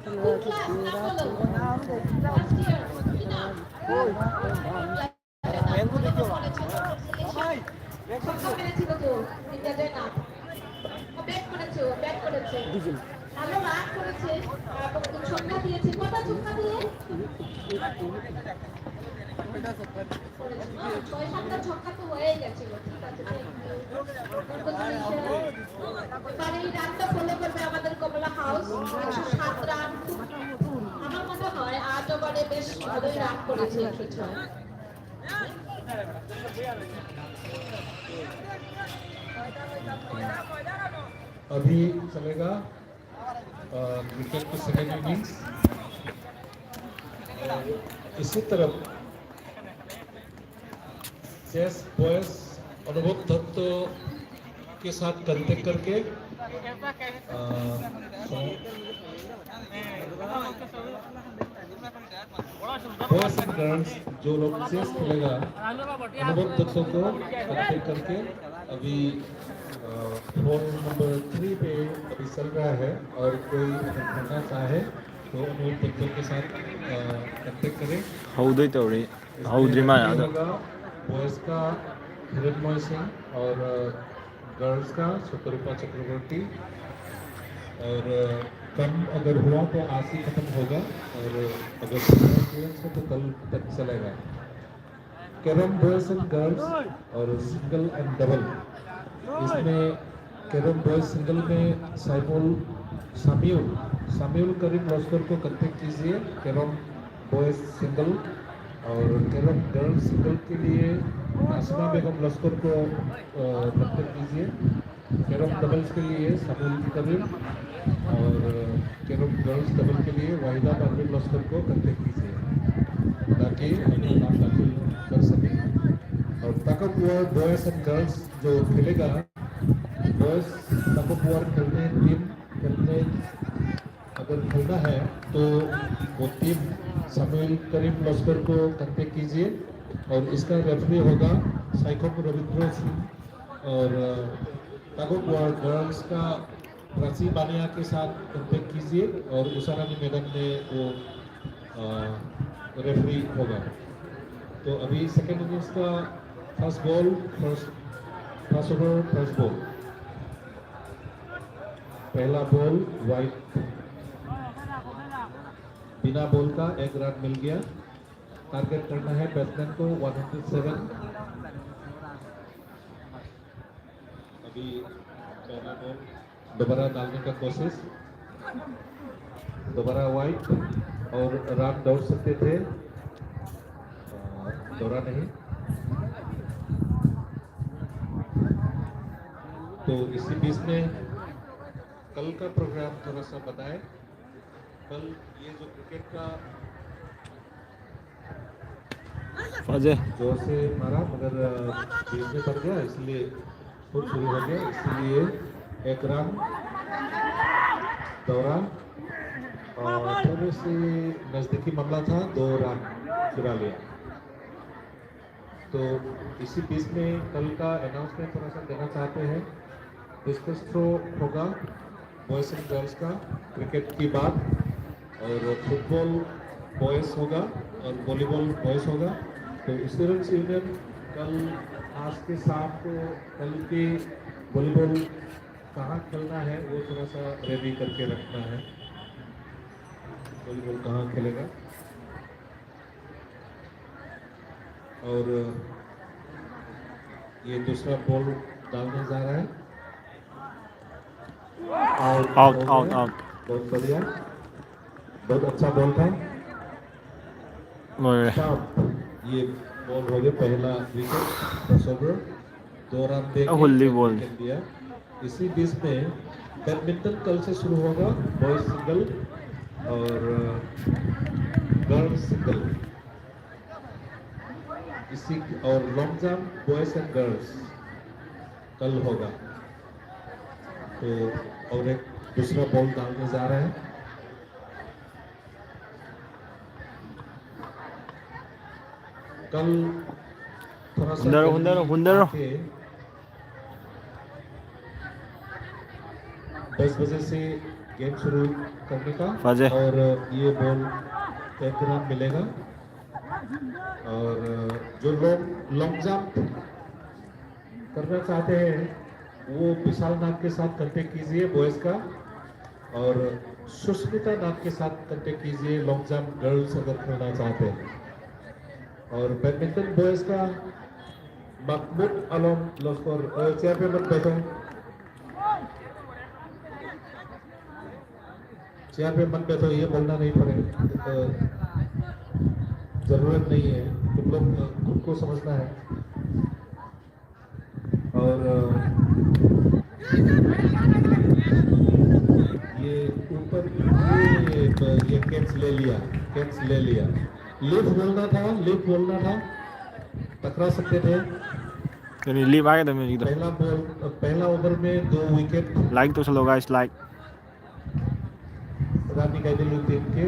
Class नाम बोलो first year কি নাম ছক্কা মেরেছিল তো ইংরেজের নাম ব্যাট করেছে ব্যাট করেছে ভালো রান করেছে ছক্কা দিয়েছে কটা ছক্কা দিয়ে ছয় সাতটা ছক্কা তো হয়ে গেছিল ঠিক আছে এবার এই রানটা ফলো করবে আমাদের কমলা হাউস 107 রান আমার মনে হয় 8 ওভারে বেশ ভালোই রান করেছে 106 अभी चलेगा विकेट की सेकेंड इनिंग्स। इसी तरफ चेस बॉयज अनुभव दत्त के साथ कांटेक्ट करके बॉयज एंड गर्ल्स जो लोग चेस खेलेगा अनुभव दत्त को कांटेक्ट करके अभी फोन नंबर 3 पे अभी चल रहा है और कोई करना चाहे तो अनुभव दत्त के साथ कांटेक्ट करें। बॉयज का हिरणमय सिंह और गर्ल्स का शतरूपा चक्रवर्ती और कम अगर हुआ तो आज ही खत्म होगा और अगर हो तो कल तक चलेगा। कैरम बॉयज एंड गर्ल्स और सिंगल एंड डबल इसमें कैरम बॉयज सिंगल में सामिउल करीम लश्कर को कांटेक्ट कीजिए कैरम बॉयज सिंगल और कैरम गर्ल्स सिंगल के लिए आसमा बेगम लश्कर को कांटेक्ट कीजिए। कैरम डबल्स के लिए सामिउल करीम और कैरम गर्ल्स डबल के लिए वाहिदा परवीन लश्कर को कांटेक्ट कीजिए ताकि नाम दाखिल कर सकें। और तकअप वॉर बॉयज एंड गर्ल्स जो खेलेगा बॉयज तकअप वॉर खेलने टीम खेलने अगर खेलना है तो वो टीम सामिउल करीम लश्कर को कांटेक्ट कीजिए और इसका रेफरी होगा साइकोम रविंद्र सिंह और तकअप वॉर गर्ल्स का राशि बानिया के साथ कांटेक्ट कीजिए और उषारानी मैडम में वो रेफरी होगा। तो अभी सेकेंड इनिंग्स का first ball first over first ball पहला बॉल वाइड बिना बॉल का 1 रन मिल गया। टारगेट करना है बैट्समैन को 107। अभी पहला बॉल दोबारा डालने का कोशिश दोबारा वाइड और रन दौड़ सकते थे दौड़ा नहीं। तो इसी बीच में कल का प्रोग्राम थोड़ा सा बताएं। कल ये जो क्रिकेट का जोर से मारा मगर बीच में पड़ गया इसलिए शुरू हो गया इसलिए 1 रन दौरा और थोड़ी सी नजदीकी मामला था 2 रन चुरा लिया। तो इसी बीच में कल का अनाउंसमेंट थोड़ा सा देना चाहते हैं। डिस्कस थ्रो होगा बॉयज एंड गर्ल्स का क्रिकेट की बात और फुटबॉल बॉयज होगा और वॉलीबॉल बॉयज होगा। तो स्टूडेंट्स यूनियन कल आज के शाम को कल की वॉलीबॉल कहाँ खेलना है वो थोड़ा सा रेडी करके रखना है। वॉलीबॉल कहाँ खेलेगा और ये दूसरा बॉल डालने जा रहा है। आउट बहुत बढ़िया बहुत अच्छा बॉल था। ये बॉल हो गया पहला विकेट 2 रन दे दिया। इसी बीच में बैडमिंटन कल से शुरू होगा बॉयज सिंगल और गर्ल्स सिंगल इसी और long jump boys and girls कल होगा। तो और एक दूसरा बॉल डालने जा रहे हैं। कल थोड़ा सा 10 बजे से गेम शुरू करने का। फजे। और ये बॉल 1 रन मिलेगा। और जो लोग लॉन्ग जंप करना चाहते हैं वो विशाल नाम के साथ कांटेक्ट कीजिए बॉयज का, और सुष्मिता नाम के साथ कांटेक्ट कीजिए लॉन्ग जंप गर्ल्स अगर खेलना चाहते हैं। और बैडमिंटन बॉयज का महमूद आलम लश्कर, चेयर पे मत बैठो, चेयर पे मत बैठो, ये बोलना नहीं पड़ेगा, जरूरत नहीं है, तुम लोग खुद को समझना है। और ये ऊपर ये कैच ले लिया, कैच ले लिया, लिफ्ट बोलना था, लिफ्ट बोलना था, टकरा सकते थे। यानी लीव आ गया था मेरी तो। पहला बॉल, पहला ओवर में 2 विकेट। लाइक तो चलो गाइस, लाइक। रानी कैदिलू टीम के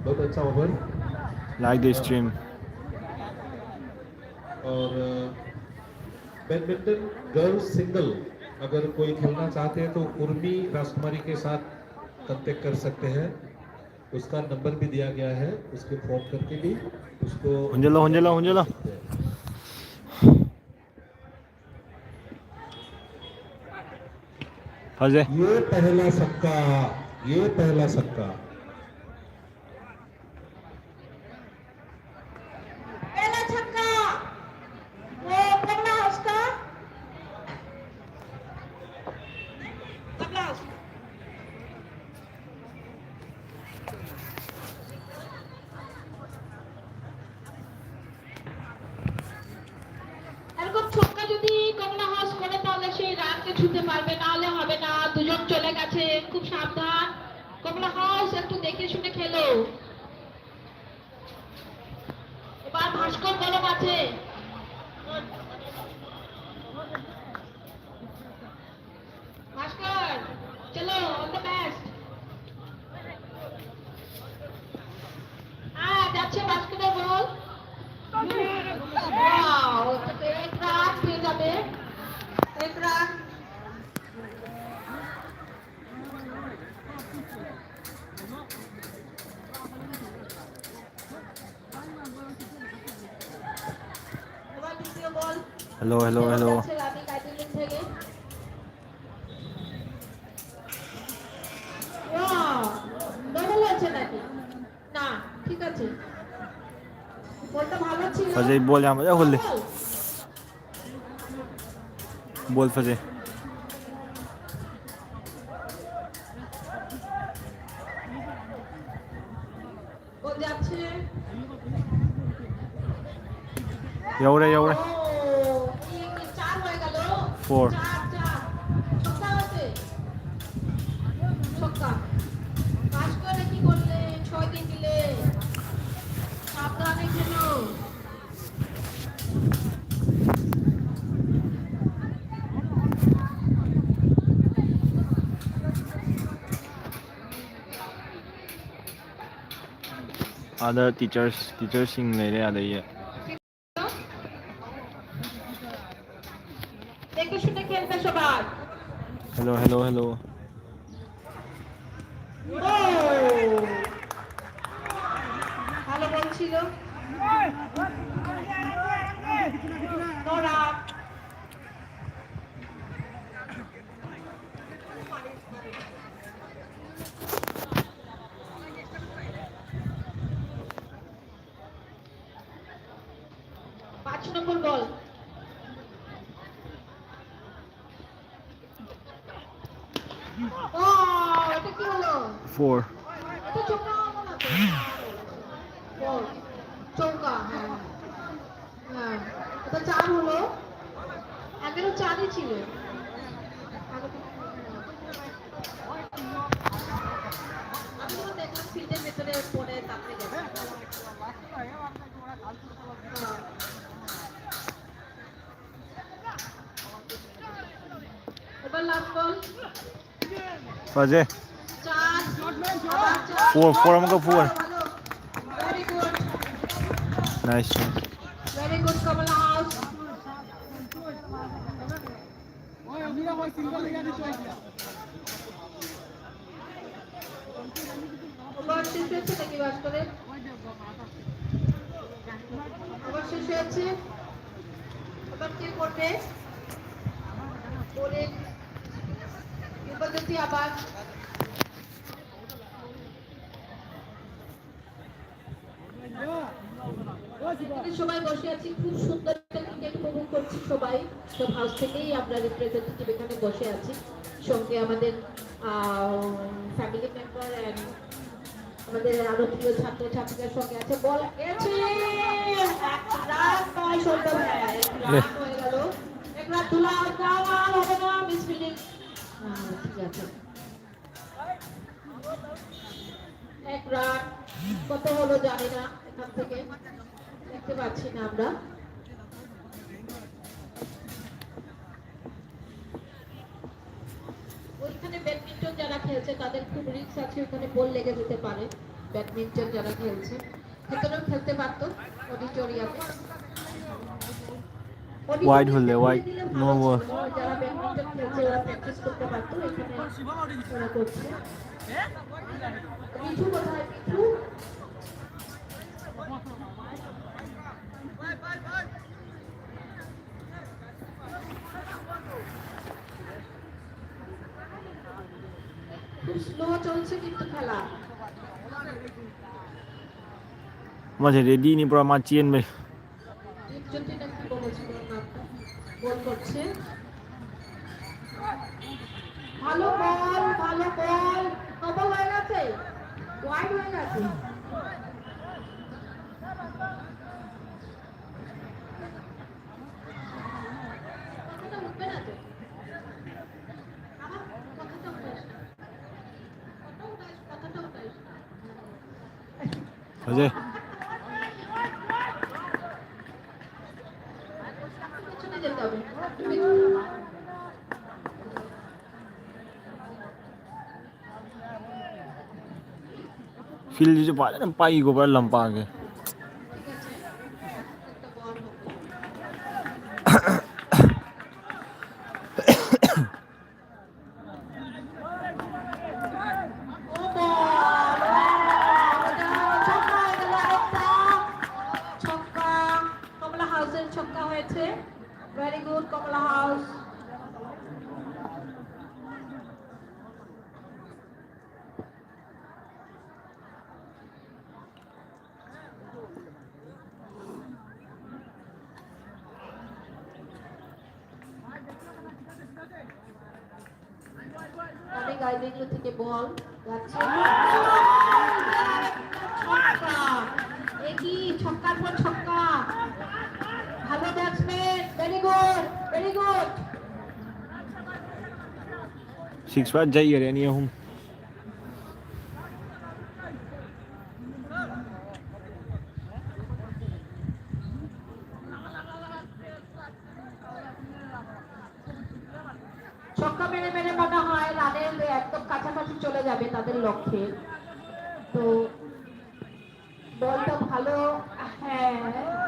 बहुत अच्छा ओवर। Like the stream. और बैडमिंटन गर्ल्स सिंगल अगर कोई खेलना चाहते हैं तो उर्मी राजकुमारी के साथ कांटेक्ट कर सकते हैं, उसका नंबर भी दिया गया है, उसके फोन करके भी उसको हुंजलो। फजे। ये पहला छक्का, ये पहला छक्का। पहला छक्का वो पकड़ा उसका पकड़ा उसका। এরকম ছক্কা যদি কমলা হাউস করে তাহলে সেই রানকে ছুঁতে পারবে, না হলে হবে না। দুজন চলে গেছে, খুব সাবধান। কমলা হাউস একটু দেখে শুনে খেলো। এবার ভাস্কর বলম আছে। ভাস্কর চলো, অল দ্য বেস্ট। হ্যাঁ যাচ্ছে ভাস্করের বল। वाओ, तो एक रान পেয়ে যাবে, এক রান। এবার দ্বিতীয় বল। Hello hello hello. যাচ্ছে রানি কাইদিলিন থেকে। ওয়াও, ডবল হয়েছে নাকি? না, ঠিক আছে। বলটা ভালো ছিল। फजे बोल यहाँ पर खोल दे। बोल फजे। বল যাচ্ছে। एवढे ও, এই 4 হয়ে গেল। 4। 4 ছক্কা হয়েছে। ছক্কা। পাস করে কি করলে? 6 দিন দিলে। সাবধানে খেলো। other teachers सिंग ले रहे आ रही है। দেখে শুনে খেলবে সবাই। Hello hello hello. ভালো বল ছিল। নোরা। পাঁচ নম্বর বল। ও, এটা কি হলো? 4। এটা চৌকা হলো না তো? বল। চৌকা, হ্যাঁ। হ্যাঁ, এটা 4 হলো। আগেরও 4ই ছিল। আমি তো দেখলাম ফিল্ডের ভেতরে পড়ে তারপরে গেছে। হ্যাঁ। এবার লাস্ট বল। फजे। 4 আবার 4। 4 हमको 4। Very good, nice. Very good Kamla house. Over শেষ হয়েছে নাকি বাস করে? ওভার শেষ হয়েছে। এবার কে করবে? বলে কিংবদন্তি আবার সবাই বসে আছি, খুব সুন্দর ক্রিকেট উপভোগ করছি সবাই। সব হাউস থেকেই আমরা রিপ্রেজেন্টেটিভ এখানে বসে আছি, সঙ্গে আমাদের ফ্যামিলি মেম্বার এন্ড আমাদের আরো প্রিয় ছাত্র ছাত্রীদের সঙ্গে আছে। বল গেছে, এক রান নয় শূন্য, রান হয়ে গেল। এক রান তোলা যাওয়া হবে না, মিস ফিল্ডিং। ঠিক আছে, এক রান কত হলো জানি না, এখান থেকে দেখতে পাচ্ছি না আমরা। ওইখানে ব্যাডমিন্টন যারা খেলছে তাদের খুব রিস্ক আছে, ওখানে বল লেগে যেতে পারে। ব্যাডমিন্টন যারা খেলছে ভেতরেও খেলতে পারতো অডিটোরিয়ামে। Wide হলে wide, no more. যারা ব্যাডমিন্টন খেলছে ওরা প্র্যাকটিস করতে পারতো, এখানে ওরা করছে। মিঠু কোথায়? মিঠু খুব স্লো চলছে কিন্তু খেলা। Masih ready ni pura macien be. Dipjyoti নাকি বলেছিল নামটা, বল করছে। ভালো বল, ভালো বল, কবল হয়ে গেছে, ওয়াইড হয়ে গেছে। কথাটা উঠবে না তো, আমার কথাটা উঠাইস না, কথাটা উঠাইস না। Aje. পেছনে যেতে হবে। Feel je cepat dan pai go pada lampang ke. ঠিক আছে, একটা বল হবে। ও বল, ওটা ছক্কা হয়ে গেল, একটা ছক্কা, কমলা হাউসের ছক্কা হয়েছে। ভেরি গুড কমলা হাউস। অনেক আইডিগুলো থেকে বল যাচ্ছে, ছক্কা, একই ছক্কার পর ছক্কা। ভালো batsman, very good, very good. 6 baat jai ya ni hum. ছক্কা মেরে মেরে মনে হয় রানের একদম কাছাকাছি চলে যাবে তাদের লক্ষ্যে। তো বলটা ভালো, হ্যাঁ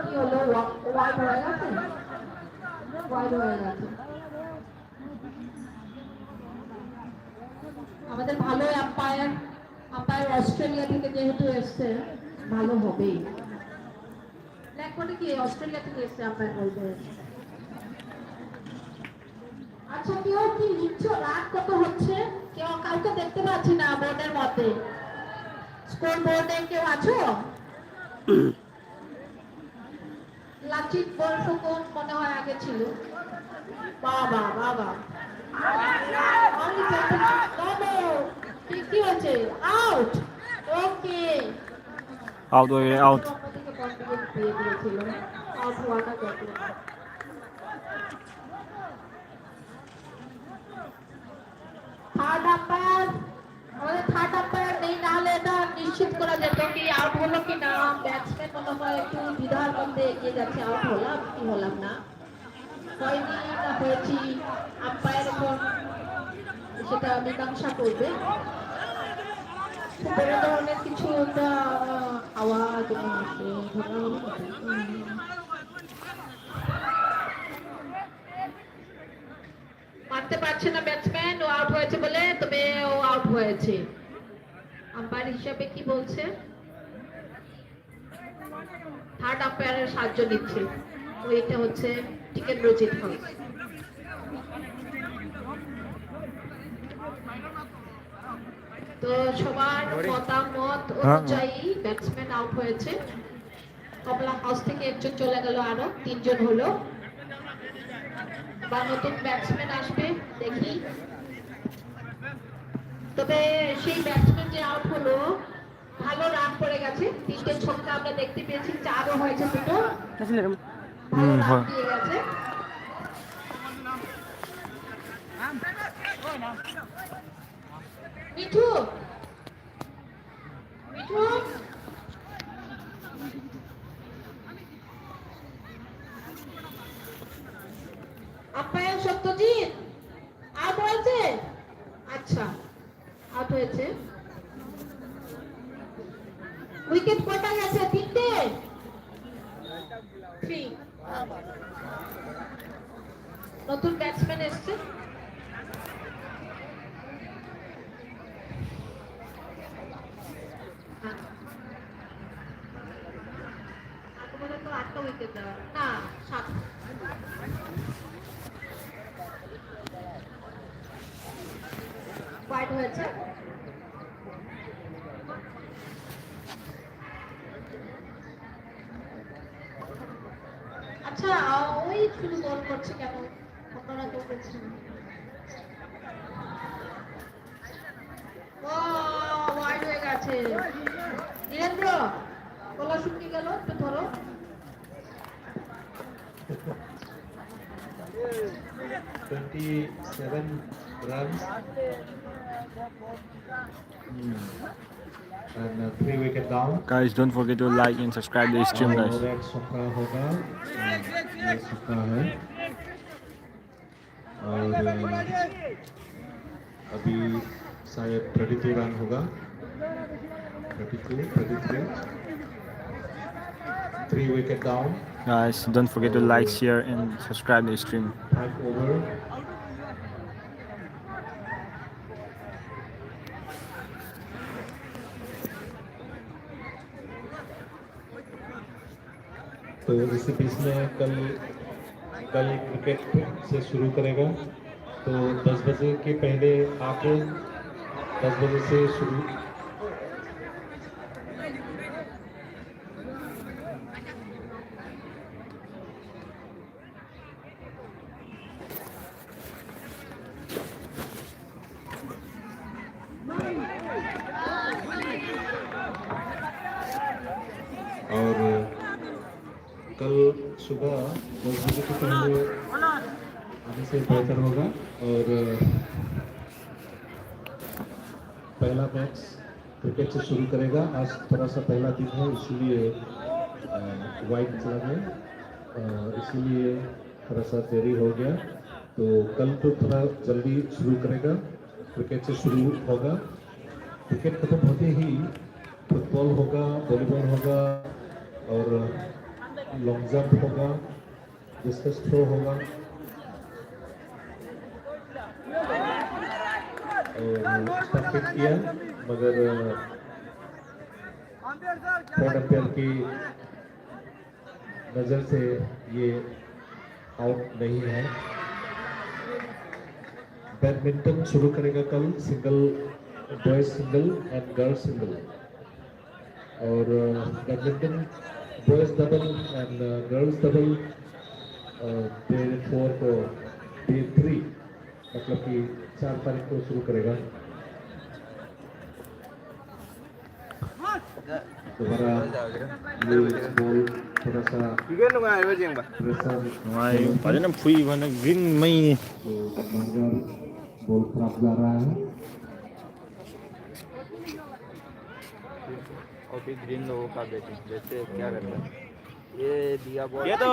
কি হলো, ওয়াইড হয়ে গেছে, ওয়াইড হয়ে গেছে। আমাদের ভালো আম্পায়ার, আম্পায়ার অস্ট্রেলিয়া থেকে যেহেতু এসছে ভালো হবেই। ব্ল্যাকবোর্ডে কি অস্ট্রেলিয়া থেকে এসছে আম্পায়ার বলবে। আচ্ছা কেউ কি লিখছো, রাত কত হচ্ছে? কেউ কাউকে দেখতে পাচ্ছি না বোর্ডের মধ্যে, স্কোর বোর্ডে কেউ আছো? লাচিত বরফুকন মনে হয় আগে ছিল। বাবা বাবা, কি হয়েছে? আউট, ওকে, Out hoye out. অন্যদিকে কনফিডেন্স দিয়ে দিয়েছিল, আউট হওয়াটা দেখলো। থার্ড আম্পায়ার, আমাদের থার্ড আম্পায়ার নেই, নাহলে এটা নিশ্চিত করা যেত কি আউট হলো কি না। ব্যাটসম্যান মনে হয় একটু দ্বিধার মধ্যে এগিয়ে যাচ্ছে, আউট হলাম কি হলাম না, হয়নি না হয়েছি, আম্পায়ার এখন সেটা মীমাংসা করবে। বড় ধরনের কিছু একটা আওয়াজ আসে, মারতে পারছে না ব্যাটসম্যান, ও আউট হয়েছে বলে, তবে ও আউট হয়েছে। আম্পায়ার হিসাবে কি বলছে? থার্ড আম্পায়ারের সাহায্য নিচ্ছে। ওইটা হচ্ছে টিকেন্দ্রজিৎ হাউস। তো সবার মতামত অনুযায়ী ব্যাটসম্যান আউট হয়েছে। কমলা হাউস থেকে একজন চলে গেল, আরো 3 জন হলো। বা নতুন ব্যাটসম্যান আসবে, দেখি। তবে সেই ব্যাটসম্যান যে আউট হলো, ভালো রান করে গেছে। 3টে ছক্কা আমরা দেখতে পেয়েছি, 4ও হয়েছে দুটো। ভালো রান দিয়ে গেছে। মিঠু মিঠু আম্পায়ার সত্যজিৎ আউট হয়েছে। আচ্ছা, আউট হয়েছে। উইকেট কটা গেছে? 3টে। 3। নতুন ব্যাটসম্যান এসছে। আগমনে তো 8টা উইকেট দেওয়া না, 7। হোয়াইট হয়েছে। আচ্ছা, ওই শুধু বল করছে কেন? আপনারা তো করছেন। ও হোয়াইট হয়ে গেছে। নীরেন্দ্র, গলা শুকিয়ে গেল, একটু ধরো। 27 runs and 3 wicket down. Guys, don't forget to like and subscribe the stream, guys. और एक छक्का होगा, ये छक्का है। और अभी शायद 32 रन होगा, 32, 33, 3 wicket down, Guys, don't forget to like, share, and subscribe the stream. 5 over. तो इसी बीच में कल क्रिकेट से शुरू करेगा, तो 10 बजे के पहले आके 10 बजे से शुरू। और कल सुबह 10 बजे के पहले आने से बेहतर होगा। और पहला मैच क्रिकेट से शुरू करेगा। आज थोड़ा सा पहला दिन है, इसीलिए वाइट चला गया, इसीलिए थोड़ा सा देरी हो गया। तो कल तो थोड़ा जल्दी शुरू करेगा, क्रिकेट से शुरू होगा। क्रिकेट खत्म होते ही फुटबॉल होगा, वॉलीबॉल होगा, और लॉन्ग जंप होगा, डिस्कस थ्रो होगा, और स्टम्पिंग किया, मगर थर्ड अंपायर की नज़र से ये आउट नहीं है। बैडमिंटन शुरू करेगा कल, single, boys single and girls single. और badminton boys double and girls double day 4 को, डे 3 मतलब कि 4 तारीख को शुरू करेगा। दोबारा ये बॉल थोड़ा सा Ngoài phải đến phi và nó green mây. Ball खराब जा रहा है। और फिर ग्रीन लोगों का बैटिंग जैसे क्या करता है ये दिया बॉल ये तो